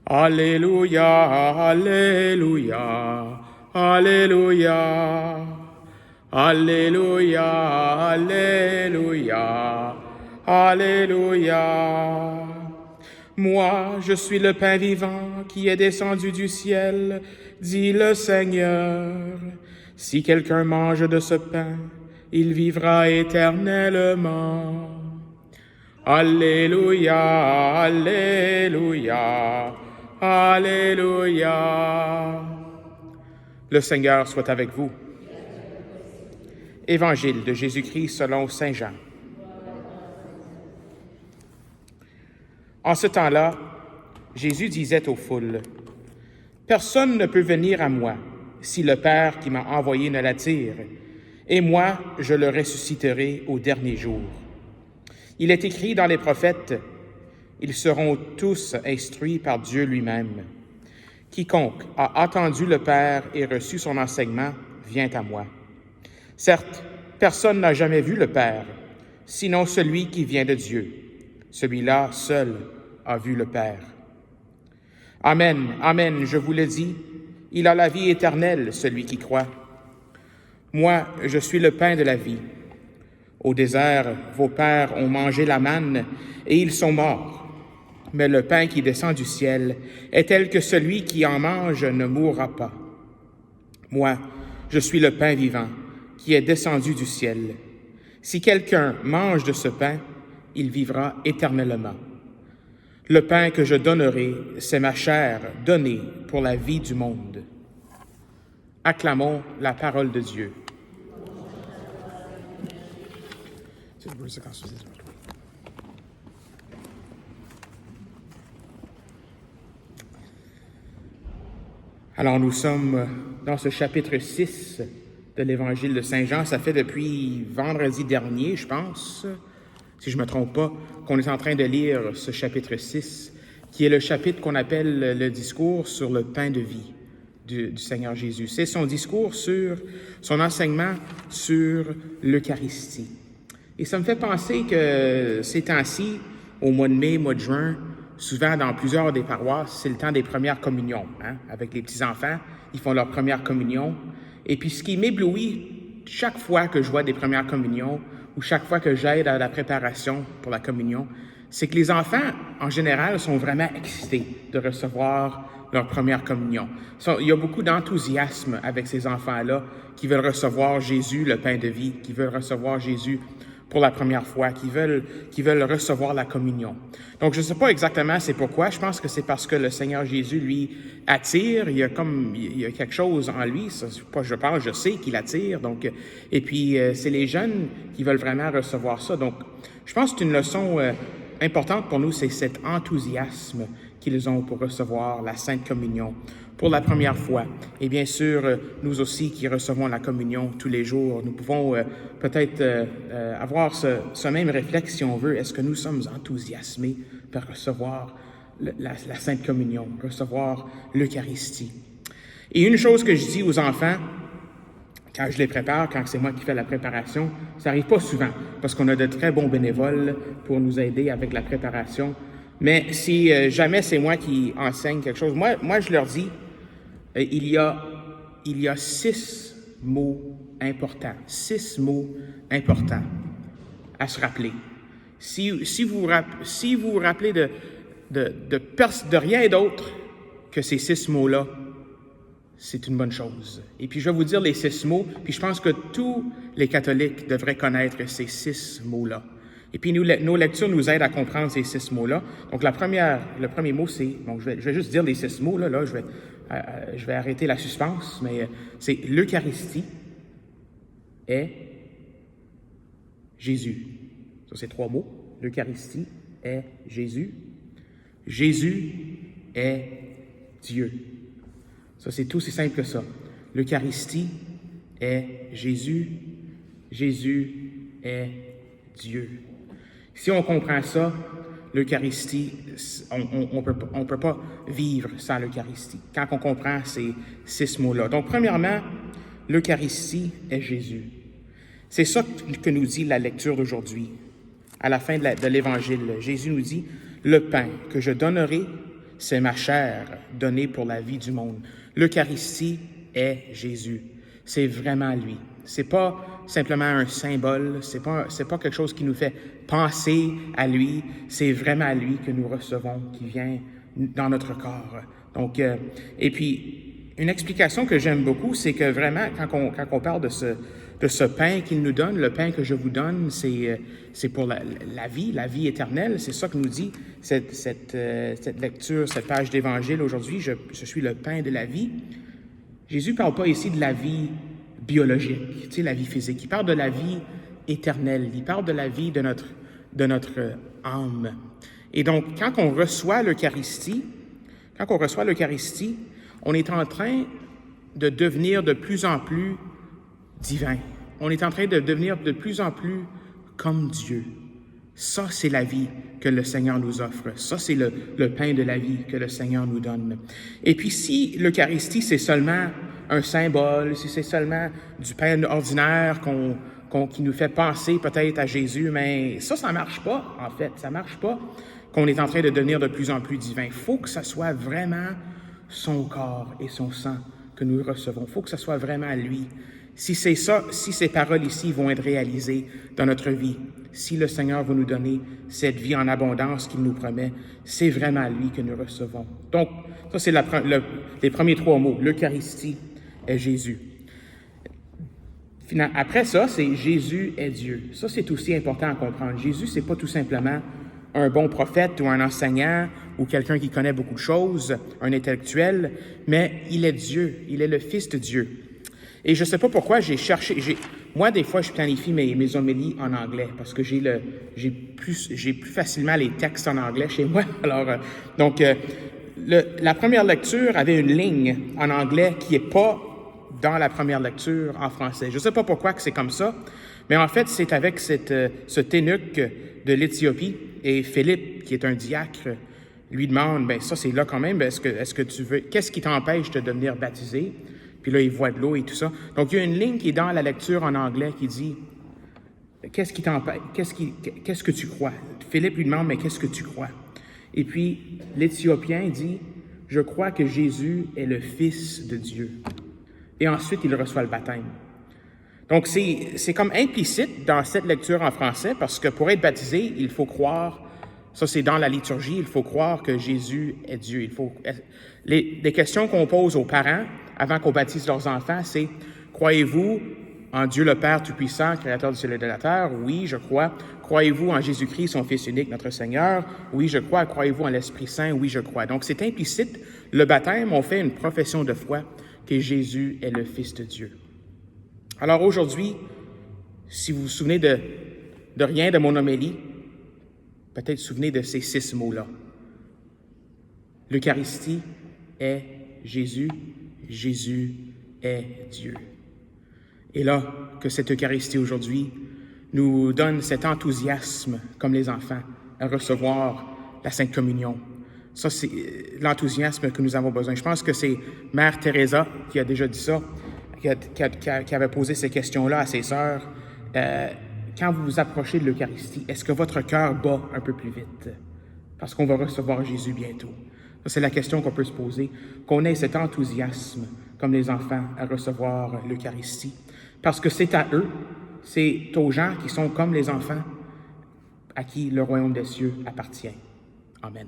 Alléluia, Alléluia, Alléluia, Alléluia, Alléluia, Alléluia. Moi, je suis le pain vivant qui est descendu du ciel, dit le Seigneur. Si quelqu'un mange de ce pain, il vivra éternellement. Alléluia, Alléluia, Alléluia. Le Seigneur soit avec vous. Évangile de Jésus-Christ selon saint Jean. En ce temps-là, Jésus disait aux foules, « Personne ne peut venir à moi si le Père qui m'a envoyé ne l'attire, et moi, je le ressusciterai au dernier jour. Il est écrit dans les prophètes, « Ils seront tous instruits par Dieu lui-même. Quiconque a entendu le Père et reçu son enseignement vient à moi. Certes, personne n'a jamais vu le Père, sinon celui qui vient de Dieu. Celui-là seul a vu le Père. Amen, amen, je vous le dis, il a la vie éternelle, celui qui croit. Moi, je suis le pain de la vie. Au désert, vos pères ont mangé la manne et ils sont morts. Mais le pain qui descend du ciel est tel que celui qui en mange ne mourra pas. Moi, je suis le pain vivant qui est descendu du ciel. Si quelqu'un mange de ce pain, il vivra éternellement. Le pain que je donnerai, c'est ma chair donnée pour la vie du monde. » Acclamons la parole de Dieu. Alors nous sommes dans ce chapitre 6 de l'Évangile de Saint Jean. Ça fait depuis vendredi dernier, je pense, si je ne me trompe pas, qu'on est en train de lire ce chapitre 6, qui est le chapitre qu'on appelle le discours sur le pain de vie du Seigneur Jésus. C'est son discours sur son enseignement sur l'Eucharistie. Et ça me fait penser que ces temps-ci, au mois de mai, mois de juin, souvent dans plusieurs des paroisses, c'est le temps des premières communions. Avec les petits-enfants, ils font leur première communion. Et puis ce qui m'éblouit chaque fois que je vois des premières communions ou chaque fois que j'aide à la préparation pour la communion, c'est que les enfants, en général, sont vraiment excités de recevoir leur première communion. Il y a beaucoup d'enthousiasme avec ces enfants-là qui veulent recevoir Jésus, le pain de vie, qui veulent recevoir Jésus pour la première fois, qui veulent recevoir la communion. Donc, je ne sais pas exactement c'est pourquoi. Je pense que c'est parce que le Seigneur Jésus, lui, attire. Il y a quelque chose en lui. Je sais qu'il attire. Donc, et puis, c'est les jeunes qui veulent vraiment recevoir ça. Donc, je pense que c'est une leçon importante pour nous, c'est cet enthousiasme qu'ils ont pour recevoir la Sainte Communion pour la première fois. Et bien sûr, nous aussi qui recevons la communion tous les jours, nous pouvons peut-être avoir ce même réflexe, si on veut. Est-ce que nous sommes enthousiasmés par recevoir la Sainte Communion, recevoir l'Eucharistie? Et une chose que je dis aux enfants, quand je les prépare, quand c'est moi qui fais la préparation, ça n'arrive pas souvent, parce qu'on a de très bons bénévoles pour nous aider avec la préparation. Mais si jamais c'est moi qui enseigne quelque chose, moi je leur dis, il y a 6 mots importants, 6 mots importants à se rappeler. Si vous vous rappelez de rien d'autre que ces 6 mots-là, c'est une bonne chose. Et puis je vais vous dire les 6 mots, puis je pense que tous les catholiques devraient connaître ces 6 mots-là. Et puis nos lectures nous aident à comprendre ces 6 mots-là. Donc le premier mot, c'est, bon, je vais juste dire les 6 mots, là je vais arrêter la suspense, mais c'est l'Eucharistie est Jésus. Ça, c'est 3 mots. L'Eucharistie est Jésus. Jésus est Dieu. Ça, c'est tout, c'est simple que ça. L'Eucharistie est Jésus. Jésus est Dieu. Si on comprend ça, l'Eucharistie, on peut pas vivre sans l'Eucharistie. Quand on comprend ces 6 mots-là. Donc, premièrement, l'Eucharistie est Jésus. C'est ça que nous dit la lecture d'aujourd'hui. À la fin de l'Évangile, Jésus nous dit, « Le pain que je donnerai, c'est ma chair donnée pour la vie du monde. L'Eucharistie est Jésus. C'est vraiment lui. C'est pas simplement un symbole, c'est pas quelque chose qui nous fait penser à lui, c'est vraiment lui que nous recevons, qui vient dans notre corps. Donc, et puis, une explication que j'aime beaucoup, c'est que vraiment, quand on parle de ce pain qu'il nous donne, le pain que je vous donne, c'est pour la vie éternelle. C'est ça que nous dit cette lecture, cette page d'Évangile aujourd'hui. Je suis le pain de la vie. Jésus ne parle pas ici de la vie biologique, tu sais, la vie physique. Il parle de la vie éternelle. Il parle de la vie de notre âme. Et donc, quand on reçoit l'Eucharistie, on est en train de devenir de plus en plus divin. On est en train de devenir de plus en plus comme Dieu. Ça, c'est la vie que le Seigneur nous offre. Ça, c'est le pain de la vie que le Seigneur nous donne. Et puis, si l'Eucharistie, c'est seulement un symbole, si c'est seulement du pain ordinaire qui nous fait penser peut-être à Jésus, mais ça marche pas, en fait. Ça marche pas qu'on est en train de devenir de plus en plus divin. Il faut que ça soit vraiment son corps et son sang que nous recevons. Il faut que ça soit vraiment lui. Si c'est ça, si ces paroles ici vont être réalisées dans notre vie, si le Seigneur va nous donner cette vie en abondance qu'il nous promet, c'est vraiment lui que nous recevons. Donc, ça, c'est les premiers 3 mots. L'Eucharistie est Jésus. Après ça, c'est Jésus est Dieu. Ça, c'est aussi important à comprendre. Jésus, c'est pas tout simplement un bon prophète ou un enseignant ou quelqu'un qui connaît beaucoup de choses, un intellectuel, mais il est Dieu. Il est le Fils de Dieu. Et je ne sais pas pourquoi moi, des fois, je planifie mes homélies en anglais parce que j'ai plus facilement les textes en anglais chez moi. Alors, la première lecture avait une ligne en anglais qui n'est pas dans la première lecture en français. Je ne sais pas pourquoi que c'est comme ça, mais en fait, c'est avec ce eunuque de l'Éthiopie et Philippe, qui est un diacre, lui demande, ça c'est là quand même, est-ce que tu veux, qu'est-ce qui t'empêche de devenir baptisé? Puis là, il voit de l'eau et tout ça. Donc, il y a une ligne qui est dans la lecture en anglais qui dit « Qu'est-ce qui t'empêche? Qu'est-ce que tu crois? » Philippe lui demande « Mais qu'est-ce que tu crois? » Et puis, l'Éthiopien dit « Je crois que Jésus est le Fils de Dieu. » Et ensuite, il reçoit le baptême. Donc, c'est comme implicite dans cette lecture en français parce que pour être baptisé, il faut croire, ça c'est dans la liturgie, il faut croire que Jésus est Dieu. Les questions qu'on pose aux parents avant qu'on baptise leurs enfants, c'est « Croyez-vous en Dieu le Père Tout-Puissant, Créateur du ciel et de la terre? » Oui, je crois. « Croyez-vous en Jésus-Christ, son Fils unique, notre Seigneur? » Oui, je crois. « Croyez-vous en l'Esprit Saint? » Oui, je crois. Donc, c'est implicite. Le baptême, on fait une profession de foi que Jésus est le Fils de Dieu. Alors aujourd'hui, si vous vous souvenez de rien de mon homélie, peut-être souvenez de ces 6 mots-là. L'Eucharistie est Jésus. Jésus est Dieu. Et là, que cette Eucharistie aujourd'hui nous donne cet enthousiasme, comme les enfants, à recevoir la Sainte Communion. Ça, c'est l'enthousiasme que nous avons besoin. Je pense que c'est Mère Teresa qui a déjà dit ça, qui avait posé ces questions-là à ses sœurs. Quand vous vous approchez de l'Eucharistie, est-ce que votre cœur bat un peu plus vite? Parce qu'on va recevoir Jésus bientôt. Ça, c'est la question qu'on peut se poser, qu'on ait cet enthousiasme, comme les enfants, à recevoir l'Eucharistie. Parce que c'est à eux, c'est aux gens qui sont comme les enfants, à qui le royaume des cieux appartient. Amen.